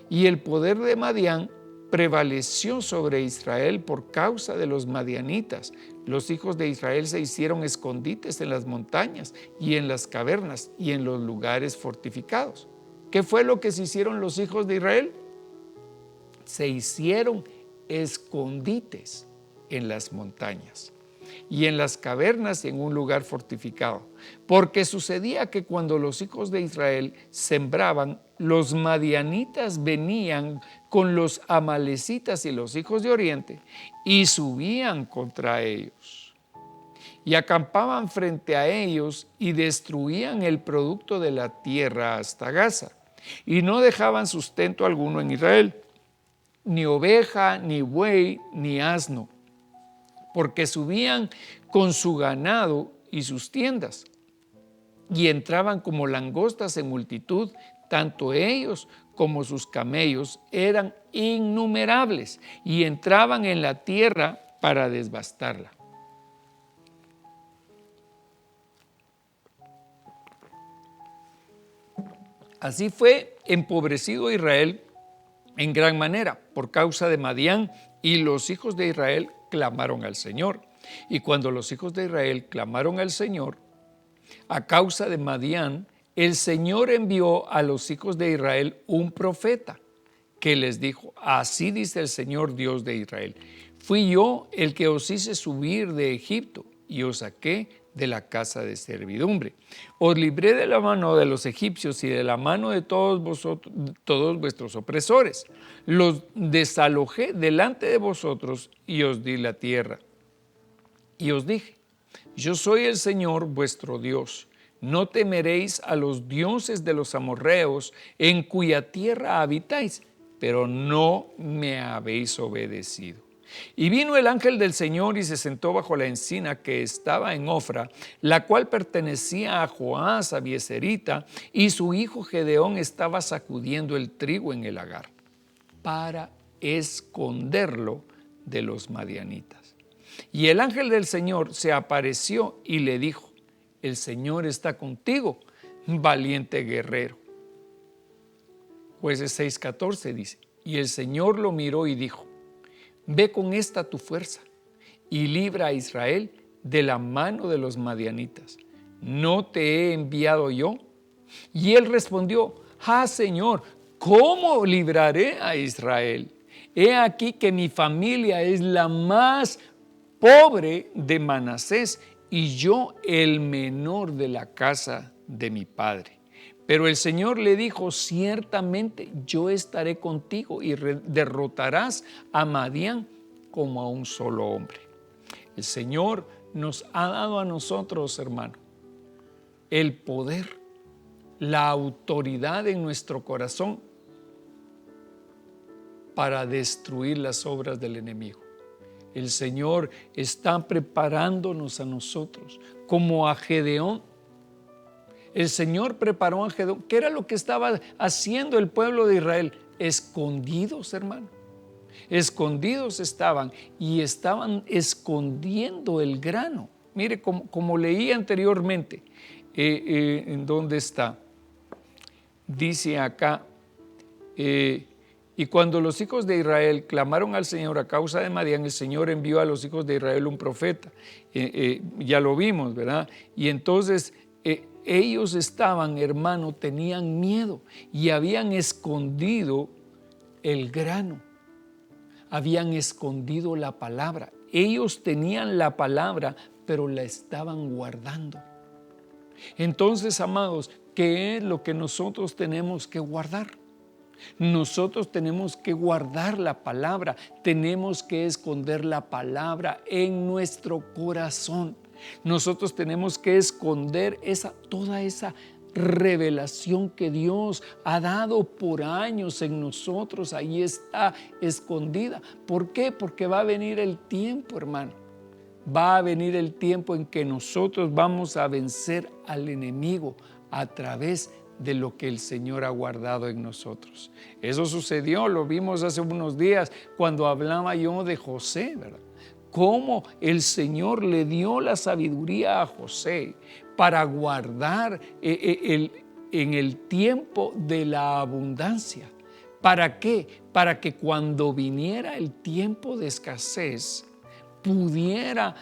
y el poder de Madián prevaleció sobre Israel por causa de los madianitas. Los hijos de Israel se hicieron escondites en las montañas y en las cavernas y en los lugares fortificados. ¿Qué fue lo que se hicieron los hijos de Israel? Se hicieron escondites en las montañas y en las cavernas y en un lugar fortificado, porque sucedía que cuando los hijos de Israel sembraban, los madianitas venían con los amalecitas y los hijos de Oriente y subían contra ellos y acampaban frente a ellos y destruían el producto de la tierra hasta Gaza, y no dejaban sustento alguno en Israel, ni oveja, ni buey, ni asno, porque subían con su ganado y sus tiendas, y entraban como langostas en multitud, tanto ellos como sus camellos eran innumerables, y entraban en la tierra para devastarla. Así fue empobrecido Israel en gran manera por causa de Madián, y los hijos de Israel clamaron al Señor. Y cuando los hijos de Israel clamaron al Señor a causa de Madián, el Señor envió a los hijos de Israel un profeta que les dijo: así dice el Señor Dios de Israel: fui yo el que os hice subir de Egipto y os saqué de la casa de servidumbre. Os libré de la mano de los egipcios y de la mano de todos vuestros opresores. Los desalojé delante de vosotros y os di la tierra. Y os dije: yo soy el Señor vuestro Dios. No temeréis a los dioses de los amorreos en cuya tierra habitáis, pero no me habéis obedecido. Y vino el ángel del Señor y se sentó bajo la encina que estaba en Ofra, la cual pertenecía a Joás Abieserita, y su hijo Gedeón estaba sacudiendo el trigo en el lagar para esconderlo de los madianitas. Y el ángel del Señor se apareció y le dijo: el Señor está contigo, valiente guerrero. Jueces 6:14 dice: y el Señor lo miró y dijo: ve con esta tu fuerza y libra a Israel de la mano de los madianitas. ¿No te he enviado yo? Y él respondió: Señor, ¿cómo libraré a Israel? He aquí que mi familia es la más pobre de Manasés y yo el menor de la casa de mi padre. Pero el Señor le dijo: ciertamente yo estaré contigo y derrotarás a Madián como a un solo hombre. El Señor nos ha dado a nosotros, hermano, el poder, la autoridad en nuestro corazón para destruir las obras del enemigo. El Señor está preparándonos a nosotros, como a Gedeón. El Señor preparó a Gedeón. ¿Qué era lo que estaba haciendo el pueblo de Israel? Escondidos, hermano. Escondidos estaban y estaban escondiendo el grano. Mire, como leí anteriormente, ¿en dónde está? Dice acá, y cuando los hijos de Israel clamaron al Señor a causa de Madián, el Señor envió a los hijos de Israel un profeta. Ya lo vimos, ¿verdad? Y entonces ellos estaban, hermano, tenían miedo y habían escondido el grano. Habían escondido la palabra. Ellos tenían la palabra, pero la estaban guardando. Entonces, amados, ¿qué es lo que nosotros tenemos que guardar? Nosotros tenemos que guardar la palabra, tenemos que esconder la palabra en nuestro corazón. Nosotros tenemos que esconder toda esa revelación que Dios ha dado por años en nosotros. Ahí está escondida. ¿Por qué? Porque va a venir el tiempo, hermano. Va a venir el tiempo en que nosotros vamos a vencer al enemigo a través de lo que el Señor ha guardado en nosotros. Eso sucedió, lo vimos hace unos días cuando hablaba yo de José, ¿verdad? Cómo el Señor le dio la sabiduría a José para guardar en el tiempo de la abundancia. ¿Para qué? Para que cuando viniera el tiempo de escasez, pudiera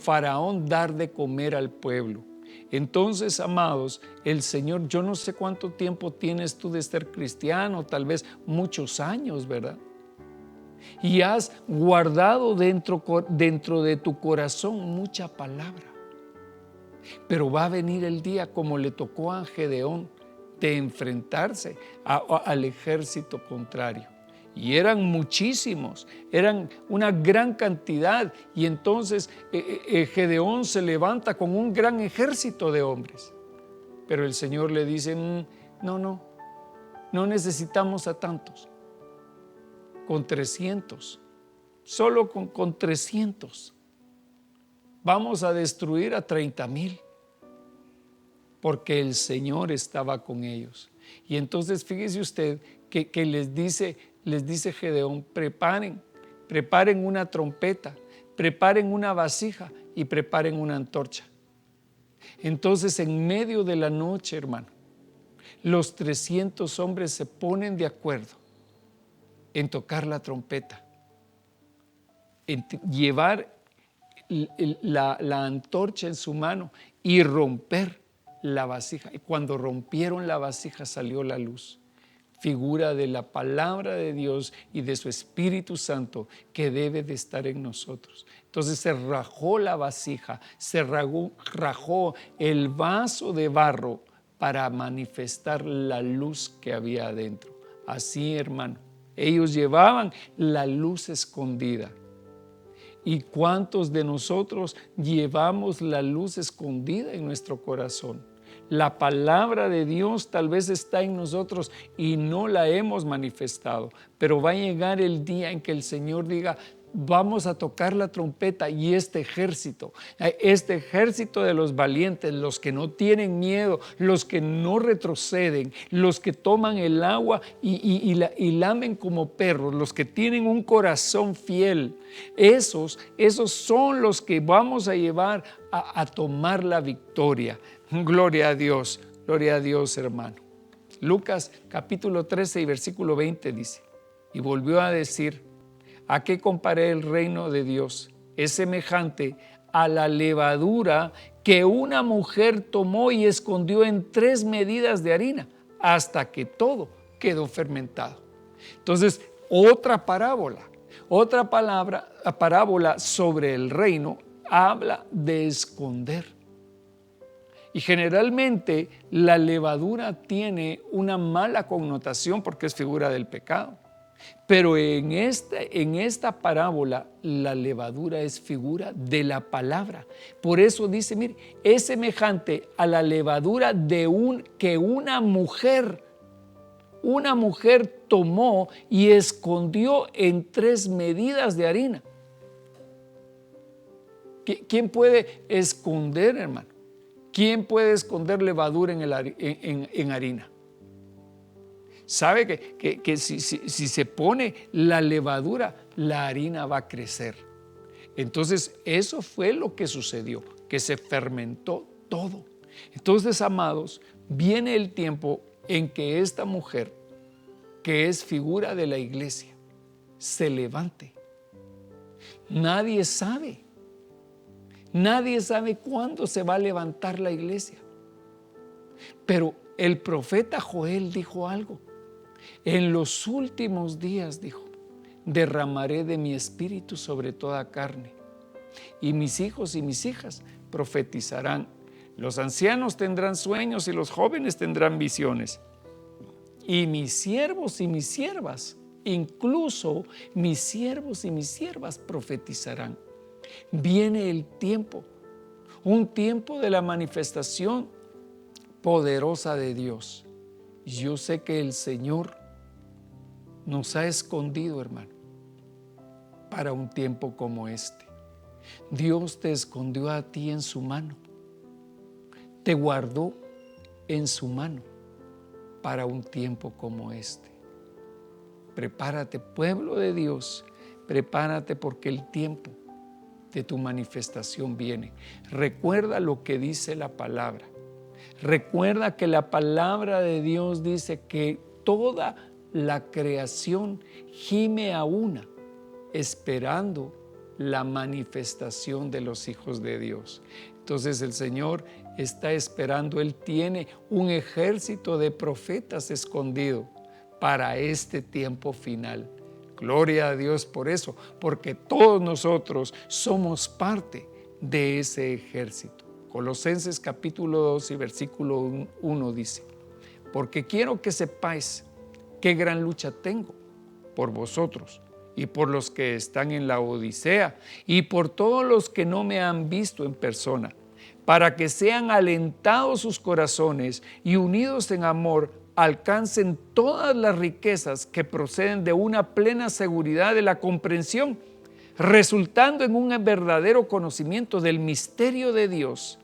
Faraón dar de comer al pueblo. Entonces, amados, el Señor, yo no sé cuánto tiempo tienes tú de ser cristiano, tal vez muchos años, ¿verdad? Y has guardado dentro de tu corazón mucha palabra. Pero va a venir el día, como le tocó a Gedeón, de enfrentarse al ejército contrario. Y eran muchísimos, eran una gran cantidad. Y entonces Gedeón se levanta con un gran ejército de hombres. Pero el Señor le dice: no necesitamos a tantos. Con 300, solo con 300. Vamos a destruir a 30,000. Porque el Señor estaba con ellos. Y entonces fíjese usted que les dice Gedeón: preparen una trompeta, preparen una vasija y preparen una antorcha. Entonces, en medio de la noche, hermano, los 300 hombres se ponen de acuerdo en tocar la trompeta, en llevar la antorcha en su mano y romper la vasija. Y cuando rompieron la vasija salió la luz, figura de la palabra de Dios y de su Espíritu Santo que debe de estar en nosotros. Entonces se rajó la vasija, se rajó el vaso de barro para manifestar la luz que había adentro. Así, hermano, ellos llevaban la luz escondida. ¿Y cuántos de nosotros llevamos la luz escondida en nuestro corazón? La palabra de Dios tal vez está en nosotros y no la hemos manifestado, pero va a llegar el día en que el Señor diga: vamos a tocar la trompeta y este ejército de los valientes, los que no tienen miedo, los que no retroceden, los que toman el agua y lamen como perros, los que tienen un corazón fiel, esos son los que vamos a llevar a tomar la victoria. Gloria a Dios, hermano. Lucas capítulo 13 y versículo 20 dice: y volvió a decir: ¿a qué comparé el reino de Dios? Es semejante a la levadura que una mujer tomó y escondió en 3 medidas de harina hasta que todo quedó fermentado. Entonces, otra parábola sobre el reino habla de esconder. Y generalmente la levadura tiene una mala connotación porque es figura del pecado. Pero en esta parábola la levadura es figura de la palabra. Por eso dice, mire, es semejante a la levadura que una mujer tomó y escondió en 3 medidas de harina. ¿Quién puede esconder, hermano? ¿Quién puede esconder levadura en harina? Sabe que si se pone la levadura, la harina va a crecer. Entonces, eso fue lo que sucedió, que se fermentó todo. Entonces, amados, viene el tiempo en que esta mujer, que es figura de la iglesia, se levante. Nadie sabe cuándo se va a levantar la iglesia. Pero el profeta Joel dijo algo. En los últimos días, dijo, derramaré de mi espíritu sobre toda carne, y mis hijos y mis hijas profetizarán. Los ancianos tendrán sueños y los jóvenes tendrán visiones. Y mis siervos y mis siervas, incluso mis siervos y mis siervas profetizarán. Viene el tiempo, un tiempo de la manifestación poderosa de Dios. Yo sé que el Señor nos ha escondido, hermano, para un tiempo como este. Dios te escondió a ti en su mano, te guardó en su mano para un tiempo como este. Prepárate, pueblo de Dios, prepárate porque el tiempo de tu manifestación viene. Recuerda lo que dice la palabra. Recuerda que la palabra de Dios dice que toda la creación gime a una, esperando la manifestación de los hijos de Dios. Entonces el Señor está esperando, Él tiene un ejército de profetas escondido para este tiempo final. Gloria a Dios por eso, porque todos nosotros somos parte de ese ejército. Colosenses capítulo 2 y versículo 1 dice: porque quiero que sepáis qué gran lucha tengo por vosotros y por los que están en la Odisea y por todos los que no me han visto en persona, para que sean alentados sus corazones y unidos en amor, alcancen todas las riquezas que proceden de una plena seguridad de la comprensión, resultando en un verdadero conocimiento del misterio de Dios,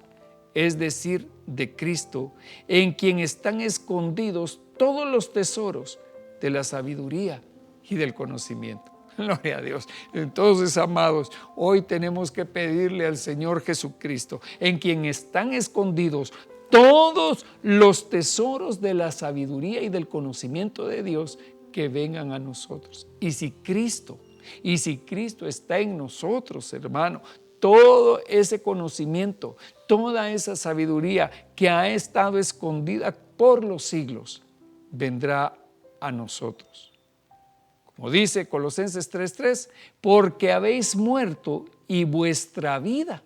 es decir, de Cristo, en quien están escondidos todos los tesoros de la sabiduría y del conocimiento. Gloria a Dios. Entonces, amados, hoy tenemos que pedirle al Señor Jesucristo, en quien están escondidos todos los tesoros de la sabiduría y del conocimiento de Dios, que vengan a nosotros. Y si Cristo está en nosotros, hermano, todo ese conocimiento, toda esa sabiduría que ha estado escondida por los siglos, vendrá a nosotros. Como dice Colosenses 3:3, porque habéis muerto y vuestra vida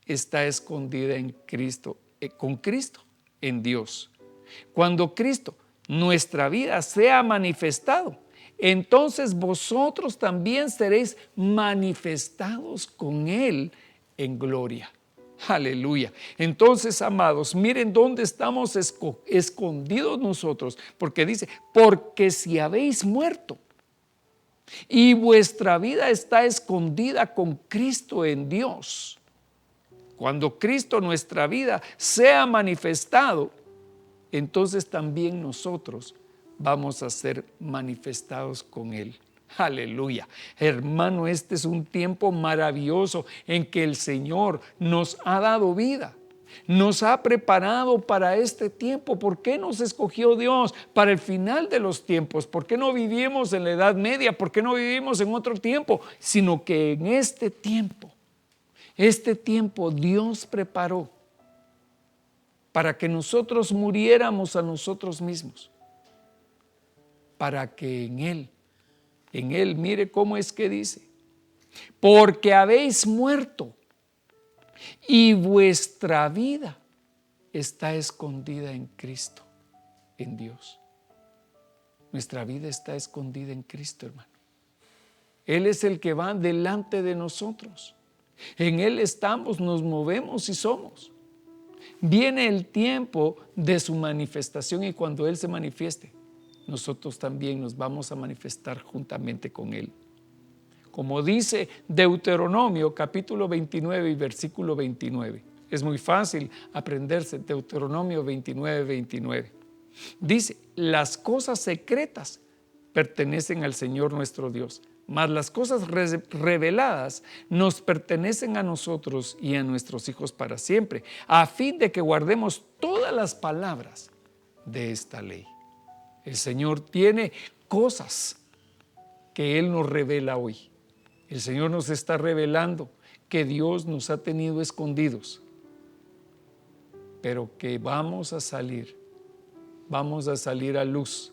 está escondida en Cristo, con Cristo en Dios. Cuando Cristo, nuestra vida, sea manifestado, entonces vosotros también seréis manifestados con Él en gloria. Aleluya. Entonces, amados, miren dónde estamos escondidos nosotros, porque dice, porque si habéis muerto. y vuestra vida está escondida con Cristo en Dios. Cuando Cristo, nuestra vida, sea manifestado, entonces también nosotros vamos a ser manifestados con Él. Aleluya. Hermano, este es un tiempo maravilloso en que el Señor nos ha dado vida. Nos ha preparado para este tiempo. ¿Por qué nos escogió Dios para el final de los tiempos? ¿Por qué no vivimos en la Edad Media? ¿Por qué no vivimos en otro tiempo? Sino que en este tiempo Dios preparó para que nosotros muriéramos a nosotros mismos, para que en Él, mire cómo es que dice, porque habéis muerto y vuestra vida está escondida en Cristo, en Dios. Nuestra vida está escondida en Cristo, hermano. Él es el que va delante de nosotros. En Él estamos, nos movemos y somos. Viene el tiempo de su manifestación y cuando Él se manifieste, nosotros también nos vamos a manifestar juntamente con Él. Como dice Deuteronomio capítulo 29 y versículo 29. Es muy fácil aprenderse Deuteronomio 29, 29. Dice, las cosas secretas pertenecen al Señor nuestro Dios, mas las cosas reveladas nos pertenecen a nosotros y a nuestros hijos para siempre, a fin de que guardemos todas las palabras de esta ley. El Señor tiene cosas que Él nos revela hoy. El Señor nos está revelando que Dios nos ha tenido escondidos, pero que vamos a salir a luz.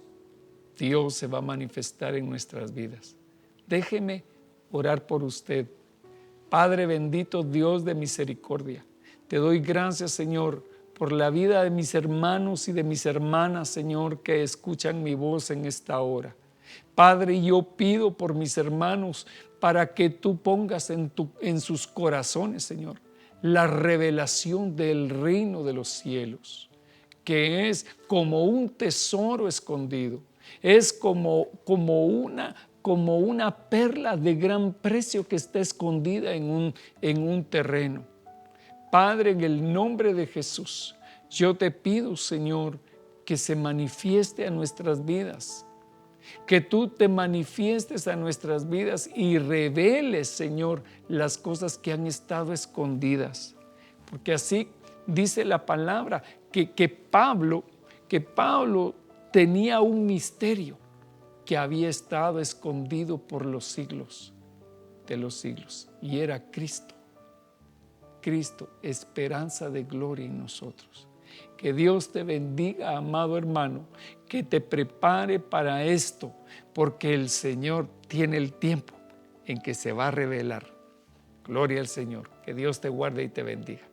Dios se va a manifestar en nuestras vidas. Déjeme orar por usted. Padre bendito, Dios de misericordia, te doy gracias, Señor, por la vida de mis hermanos y de mis hermanas, Señor, que escuchan mi voz en esta hora. Padre, yo pido por mis hermanos para que tú pongas en sus corazones, Señor, la revelación del reino de los cielos, que es como un tesoro escondido, es como una perla de gran precio que está escondida en un terreno. Padre, en el nombre de Jesús, yo te pido, Señor, que se manifieste a nuestras vidas, que tú te manifiestes a nuestras vidas y reveles, Señor, las cosas que han estado escondidas. Porque así dice la palabra, que Pablo tenía un misterio que había estado escondido por los siglos de los siglos, y era Cristo. Cristo, esperanza de gloria en nosotros. Que Dios te bendiga, amado hermano, que te prepare para esto, porque el Señor tiene el tiempo en que se va a revelar. Gloria al Señor. Que Dios te guarde y te bendiga.